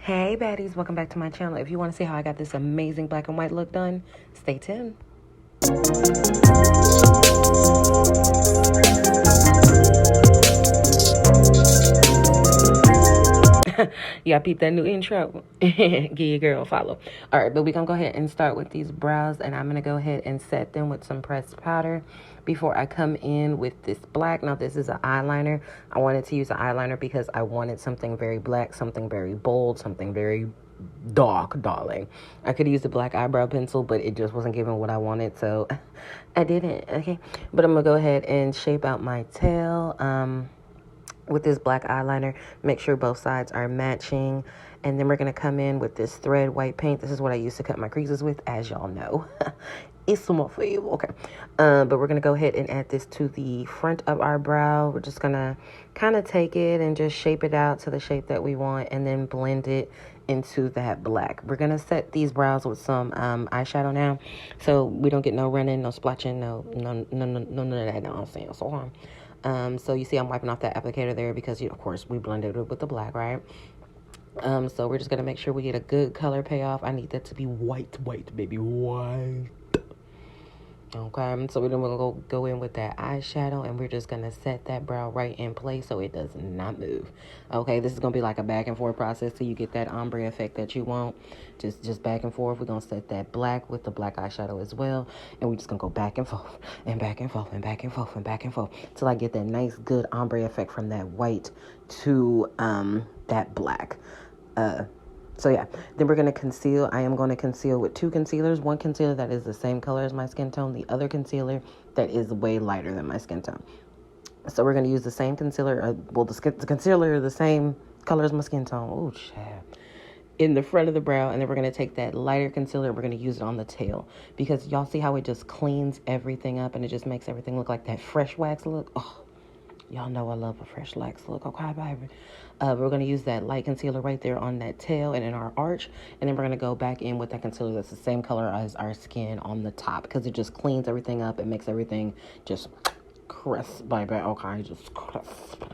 Hey baddies, welcome back to my channel. If you want to see how I got this amazing black and white look done, stay tuned. Y'all peep that new intro? Give your girl a follow. Alright, but we're going to go ahead and start with these brows, and I'm going to go ahead and set them with some pressed powder before I come in with this black. Now, this is an eyeliner. I wanted to use an eyeliner because I wanted something very black, something very bold, something very dark, darling. I could use the black eyebrow pencil, but it just wasn't giving what I wanted, so I didn't. Okay, but I'm going to go ahead and shape out my tail. With this black eyeliner, make sure both sides are matching, and then we're going to come in with this thread white paint. This is what I used to cut my creases with, as y'all know. It's some more for you. Okay, but we're going to go ahead and add this to the front of our brow. We're just going to kind of take it and just shape it out to the shape that we want, and then blend it into that black. We're going to set these brows with some eyeshadow now, so we don't get no running, no splotching, no none of that nonsense. So you see I'm wiping off that applicator there because, of course, we blended it with the black, right? So we're just going to make sure we get a good color payoff. I need that to be white, baby, white. Okay, so we're going to go in with that eyeshadow, and we're just going to set that brow right in place so it does not move. Okay, this is going to be like a back and forth process till you get that ombre effect that you want. Just back and forth. We're going to set that black with the black eyeshadow as well, and we're just going to go back and forth and back and forth and back and forth and back and forth till I get that nice, good ombre effect from that white to that black. So yeah, then we're going to conceal. I am going to conceal with two concealers. One concealer that is the same color as my skin tone. The other concealer that is way lighter than my skin tone. So we're going to use the same concealer. The concealer the same color as my skin tone. Oh, child. In the front of the brow. And then we're going to take that lighter concealer. We're going to use it on the tail. Because y'all see how it just cleans everything up. And it just makes everything look like that fresh wax look. Oh, y'all know I love a fresh wax look. Okay, baby. We're going to use that light concealer right there on that tail and in our arch. And then we're going to go back in with that concealer that's the same color as our skin on the top. Because it just cleans everything up. It makes everything just crisp, baby. Okay, just crisp.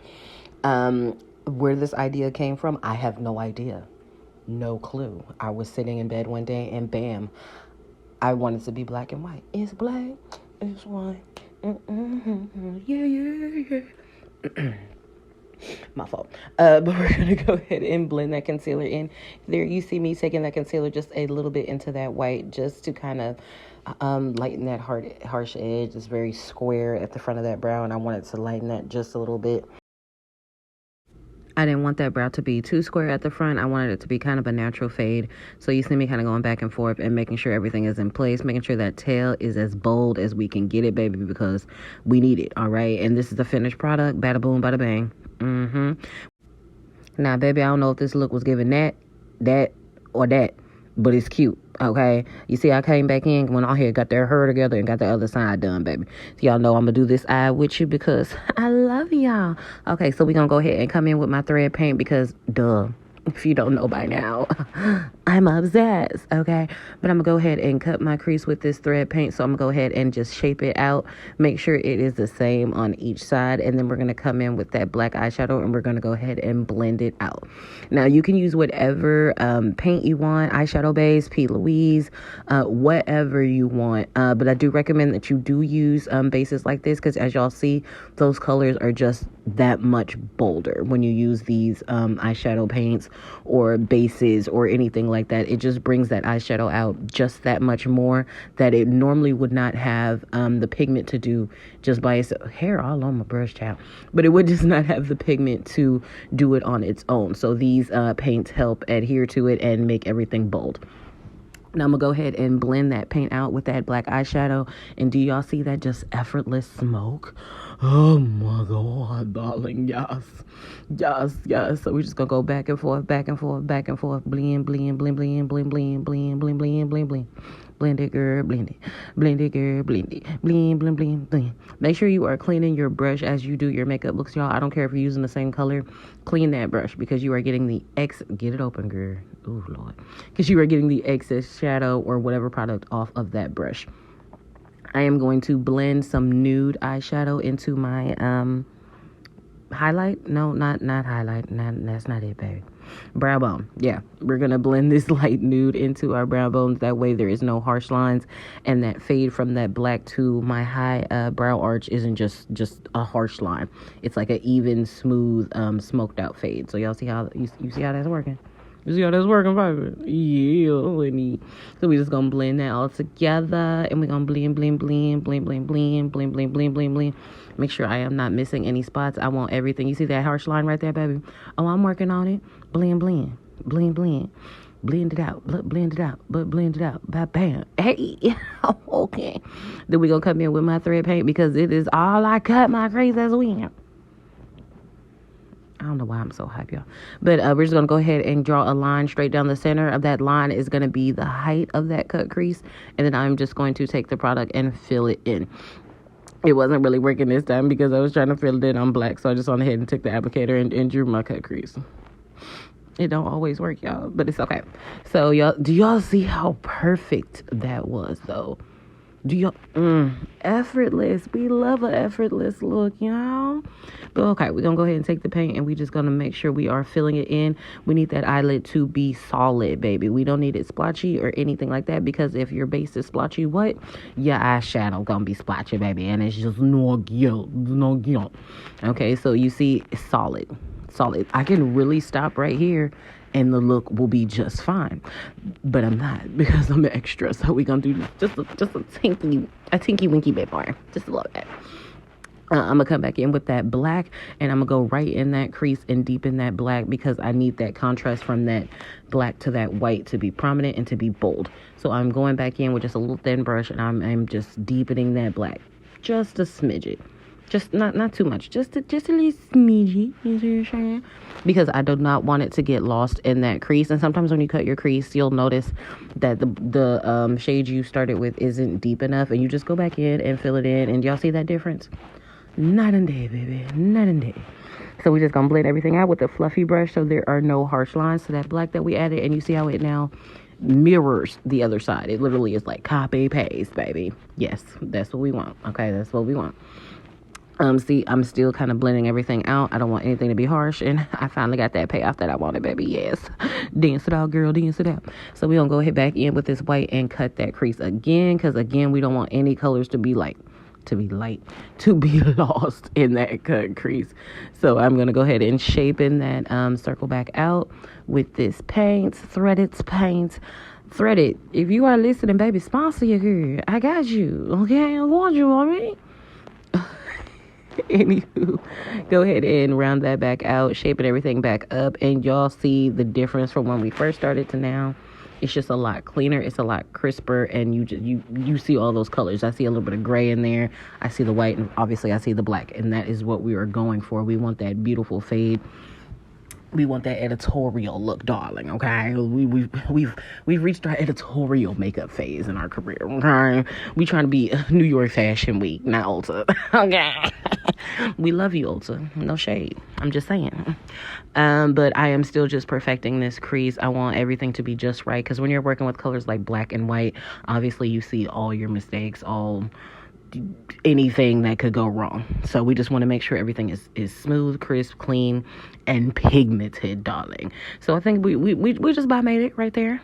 Where this idea came from, I have no idea. No clue. I was sitting in bed one day and bam, I wanted to be black and white. It's black, it's white. Yeah. My fault. But we're going to go ahead and blend that concealer in. There you see me taking that concealer just a little bit into that white just to kind of lighten that harsh edge. It's very square at the front of that brow, and I wanted to lighten that just a little bit. I didn't want that brow to be too square at the front. I wanted it to be kind of a natural fade. So you see me kind of going back and forth and making sure everything is in place, making sure that tail is as bold as we can get it, baby, because we need it, all right? And this is the finished product. Bada boom, bada bang. Now, baby, I don't know if this look was giving that, or that, but it's cute, okay? You see, I came back in when all here got their hair together and got the other side done, baby. So y'all know I'm going to do this eye with you because I love y'all. Okay, so we're going to go ahead and come in with my thread paint because, duh, if you don't know by now, I'm obsessed, okay? But I'm going to go ahead and cut my crease with this thread paint. So I'm going to go ahead and just shape it out. Make sure it is the same on each side. And then we're going to come in with that black eyeshadow and we're going to go ahead and blend it out. Now, you can use whatever paint you want, eyeshadow base, P. Louise, whatever you want. But I do recommend that you do use bases like this because as y'all see, those colors are just that much bolder when you use these eyeshadow paints or bases or anything like that. It just brings that eyeshadow out just that much more that it normally would not have the pigment to do just by itself. Hair all on my brush, child. But it would just not have the pigment to do it on its own. So these paints help adhere to it and make everything bold. Now I'm going to go ahead and blend that paint out with that black eyeshadow. And do y'all see that just effortless smoke? Oh my God, darling, yes. So we're just going to go back and forth, back and forth, back and forth. Blend, blend, blend, blend, blend, blend, blend, blend, blend, blend, blend. Blend it, girl, blend it. Blend it, girl, blend it. Blend, blend, blend, blend. Make sure you are cleaning your brush as you do your makeup looks, y'all. I don't care if you're using the same color. Clean that brush because you are getting the get it open, girl. Oh, Lord. Because you are getting the excess shadow or whatever product off of that brush. I am going to blend some nude eyeshadow into my highlight. No, not highlight. That's not it, baby. Brow bone. Yeah, we're going to blend this light nude into our brow bones. That way there is no harsh lines, and that fade from that black to my high brow arch isn't just a harsh line. It's like an even, smooth, smoked out fade. So y'all see how you see how that's working? You see how that's working, baby? Yeah, honey. So we just gonna blend that all together, and we're gonna blend. Make sure I am not missing any spots. I want everything. You see that harsh line right there, baby? Oh, I'm working on it. Blend. Blend it out. Blend it out. Bam. Hey. Okay. Then we gonna come in with my thread paint because it is all I cut my crease as well. I don't know why I'm so hype, y'all. But we're just going to go ahead and draw a line straight down the center of that line is going to be the height of that cut crease. And then I'm just going to take the product and fill it in. It wasn't really working this time because I was trying to fill it in on black. So I just went ahead and took the applicator and drew my cut crease. It don't always work, y'all, but it's okay. So y'all, do y'all see how perfect that was, though? Do y'all, effortless. We love an effortless look, y'all. But okay, we're going to go ahead and take the paint, and we just going to make sure we are filling it in. We need that eyelid to be solid, baby. We don't need it splotchy or anything like that, because if your base is splotchy, what? Your eyeshadow going to be splotchy, baby, and it's just no good. Okay, so you see, it's solid. I can really stop right here and the look will be just fine, but I'm not because I'm extra. So we're gonna do just a tinky winky bit more, just a little bit. I'm gonna come back in with that black, and I'm gonna go right in that crease and deepen that black because I need that contrast from that black to that white to be prominent and to be bold. So I'm going back in with just a little thin brush, and I'm just deepening that black, just a smidget. Just not too much, just a little smidgy, you see what I'm saying? Because I do not want it to get lost in that crease. And sometimes when you cut your crease, you'll notice that the shade you started with isn't deep enough, and you just go back in and fill it in. And y'all see that difference? Night and day, baby, night and day. So we're just gonna blend everything out with a fluffy brush so there are no harsh lines to that black that we added. And you see how it now mirrors the other side. It literally is like copy paste, baby. Yes, that's what we want. Okay, that's what we want. See, I'm still kind of blending everything out. I don't want anything to be harsh, and I finally got that payoff that I wanted, baby. Yes. Dance it out, girl. Dance it out. So we're going to go ahead back in with this white and cut that crease again, because, again, we don't want any colors to be lost in that cut crease. So I'm going to go ahead and shape in that circle back out with this paint, threaded paint. Threaded. If you are listening, baby, sponsor your girl. I got you. Okay? I want you, all right? Anywho, go ahead and round that back out, shaping everything back up, and y'all see the difference from when we first started to now. It's just a lot cleaner, it's a lot crisper, and you see all those colors. I see a little bit of gray in there, I see the white, and obviously I see the black, and that is what we are going for. We want that beautiful fade. We want that editorial look, darling, okay? We've reached our editorial makeup phase in our career, okay? We trying to be New York Fashion Week, not Ulta, okay? We love you, Ulta. No shade. I'm just saying. But I am still just perfecting this crease. I want everything to be just right, because when you're working with colors like black and white, obviously you see all your mistakes, anything that could go wrong. So we just want to make sure everything is smooth, crisp, clean, and pigmented, darling. So I think we just about made it right there.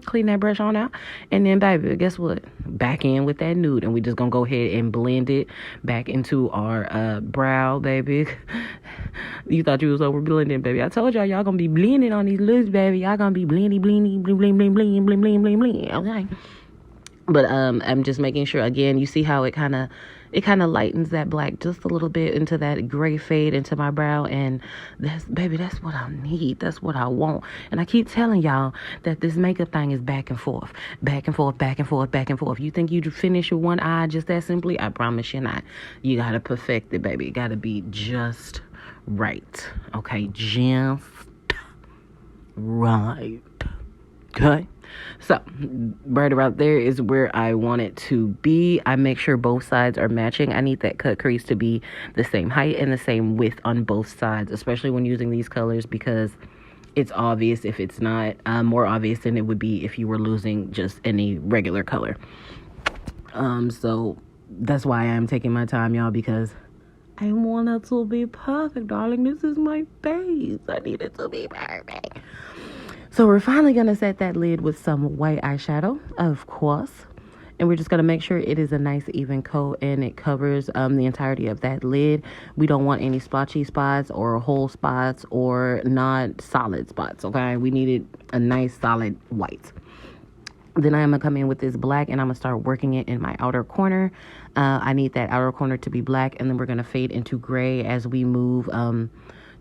Clean that brush on out, and then, baby, guess what? Back in with that nude, and we just gonna go ahead and blend it back into our brow, baby. You thought you was over blending, baby. I told y'all gonna be blending on these looks, baby. Y'all gonna be blendy, okay? But I'm just making sure, again, you see how it kind of lightens that black just a little bit into that gray fade into my brow. And that's what I need. That's what I want. And I keep telling y'all that this makeup thing is back and forth. You think you finish with one eye just that simply? I promise you not. You got to perfect it, baby. It got to be just right. Okay? Just right. Okay? So right about there is where I want it to be. I make sure both sides are matching. I need that cut crease to be the same height and the same width on both sides, especially when using these colors, because it's obvious if it's not, more obvious than it would be if you were losing just any regular color. So that's why I'm taking my time, y'all, because I want it to be perfect, darling. This is my face. I need it to be perfect. So we're finally going to set that lid with some white eyeshadow, of course. And we're just going to make sure it is a nice even coat and it covers the entirety of that lid. We don't want any splotchy spots or whole spots or not solid spots, okay? We needed a nice solid white. Then I'm going to come in with this black and I'm going to start working it in my outer corner. I need that outer corner to be black, and then we're going to fade into gray as we move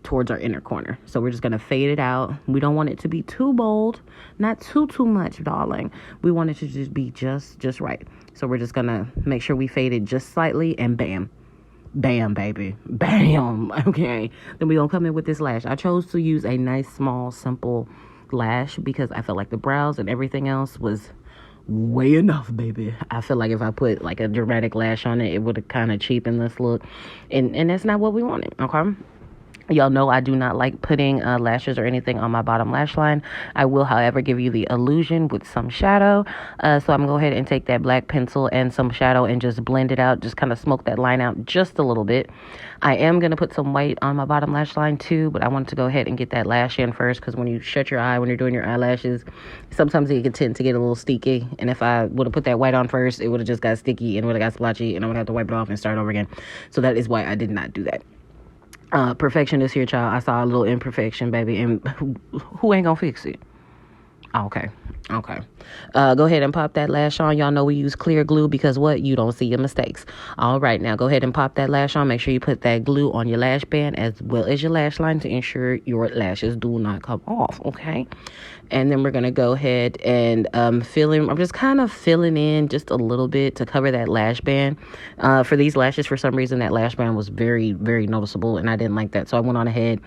towards our inner corner. So we're just going to fade it out. We don't want it to be too bold, not too much, darling. We want it to just be just right. So we're just going to make sure we fade it just slightly, and bam. Bam, baby. Bam. Okay. Then we're going to come in with this lash. I chose to use a nice, small, simple lash because I felt like the brows and everything else was way enough, baby. I feel like if I put like a dramatic lash on it, it would have kind of cheapened this look. And that's not what we wanted, okay? Y'all know I do not like putting lashes or anything on my bottom lash line. I will, however, give you the illusion with some shadow. So I'm going to go ahead and take that black pencil and some shadow and just blend it out. Just kind of smoke that line out just a little bit. I am going to put some white on my bottom lash line too, but I wanted to go ahead and get that lash in first because when you shut your eye, when you're doing your eyelashes, sometimes it can tend to get a little sticky. And if I would have put that white on first, it would have just got sticky and would have got splotchy and I would have to wipe it off and start over again. So that is why I did not do that. Perfectionist here, child. I saw a little imperfection, baby, and who ain't gonna fix it? Okay. Go ahead and pop that lash on. Y'all know we use clear glue because what? You don't see your mistakes. All right, now go ahead and pop that lash on. Make sure you put that glue on your lash band as well as your lash line to ensure your lashes do not come off, okay? And then we're going to go ahead and fill in. I'm just kind of filling in just a little bit to cover that lash band. For these lashes, for some reason, that lash band was very, very noticeable, and I didn't like that. So I went on ahead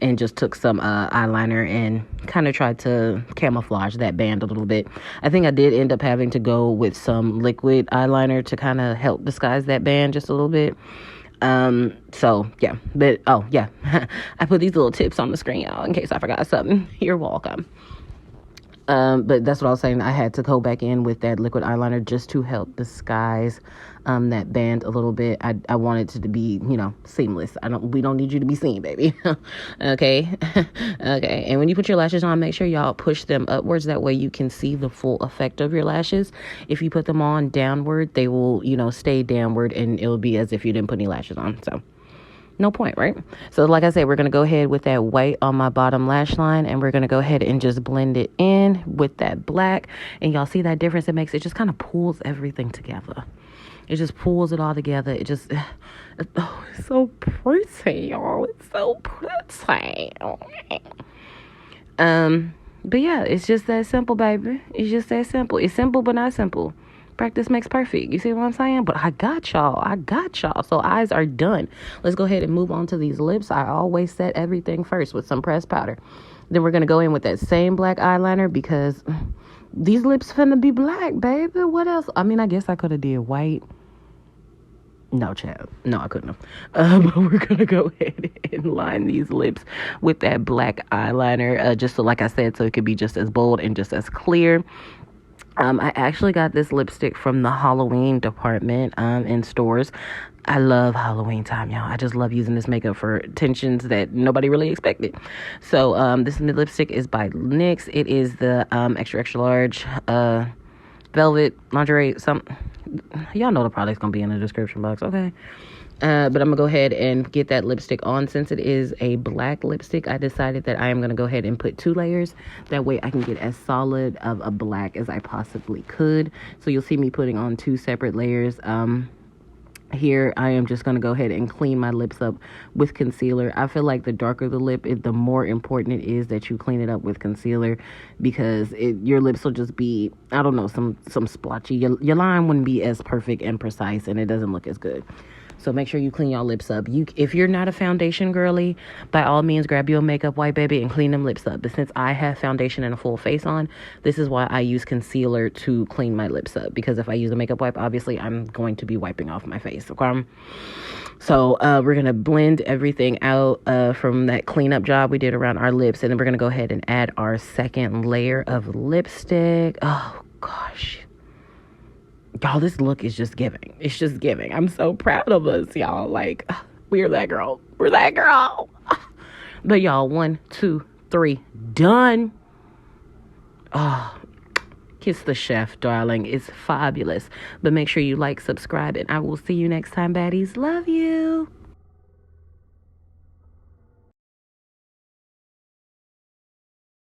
and just took some eyeliner and kind of tried to camouflage that band a little bit. I think I did end up having to go with some liquid eyeliner to kind of help disguise that band just a little bit. So yeah, but oh yeah, I put these little tips on the screen, y'all, in case I forgot something. You're welcome. But that's what I was saying. I had to go back in with that liquid eyeliner just to help disguise that band a little bit. I want it to be, seamless. We don't need you to be seen, baby. Okay. Okay. And when you put your lashes on, make sure y'all push them upwards. That way you can see the full effect of your lashes. If you put them on downward, they will, stay downward and it'll be as if you didn't put any lashes on. So no point, right? So like I said, we're going to go ahead with that white on my bottom lash line, and we're going to go ahead and just blend it in with that black. And y'all see that difference it makes? It just kind of pulls everything together. It just pulls it all together. It's so pretty, y'all. It's so pretty. But yeah, it's just that simple, baby. It's just that simple. It's simple, but not simple. Practice makes perfect. You see what I'm saying? But I got y'all. So eyes are done. Let's go ahead and move on to these lips. I always set everything first with some pressed powder. Then we're going to go in with that same black eyeliner because these lips finna be black, baby. What else? I mean, I guess I could have did white. No, child. No, I couldn't have. But we're going to go ahead and line these lips with that black eyeliner. Just so, like I said, so it could be just as bold and just as clear. I actually got this lipstick from the Halloween department in stores. I love Halloween time, y'all. I just love using this makeup for attentions that nobody really expected. So this lipstick is by NYX. It is the extra large velvet lingerie. Y'all know the product's gonna be in the description box, okay? But I'm going to go ahead and get that lipstick on. Since it is a black lipstick, I decided that I am going to go ahead and put 2 layers. That way I can get as solid of a black as I possibly could. So you'll see me putting on 2 separate layers. Here I am just going to go ahead and clean my lips up with concealer. I feel like the darker the lip, the more important it is that you clean it up with concealer, because your lips will just be, I don't know, some splotchy. Your line wouldn't be as perfect and precise, and it doesn't look as good. So make sure you clean your lips up. If you're not a foundation girly, by all means, grab your makeup wipe, baby, and clean them lips up. But since I have foundation and a full face on, this is why I use concealer to clean my lips up. Because if I use a makeup wipe, obviously, I'm going to be wiping off my face, okay? So we're going to blend everything out from that cleanup job we did around our lips. And then we're going to go ahead and add our second layer of lipstick. Oh, gosh. Y'all, this look is just giving. It's just giving. I'm so proud of us, y'all. Like, We're that girl. We're that girl. But y'all, 1, 2, 3, done. Oh, kiss the chef, darling. It's fabulous. But make sure you like, subscribe, and I will see you next time, baddies. Love you.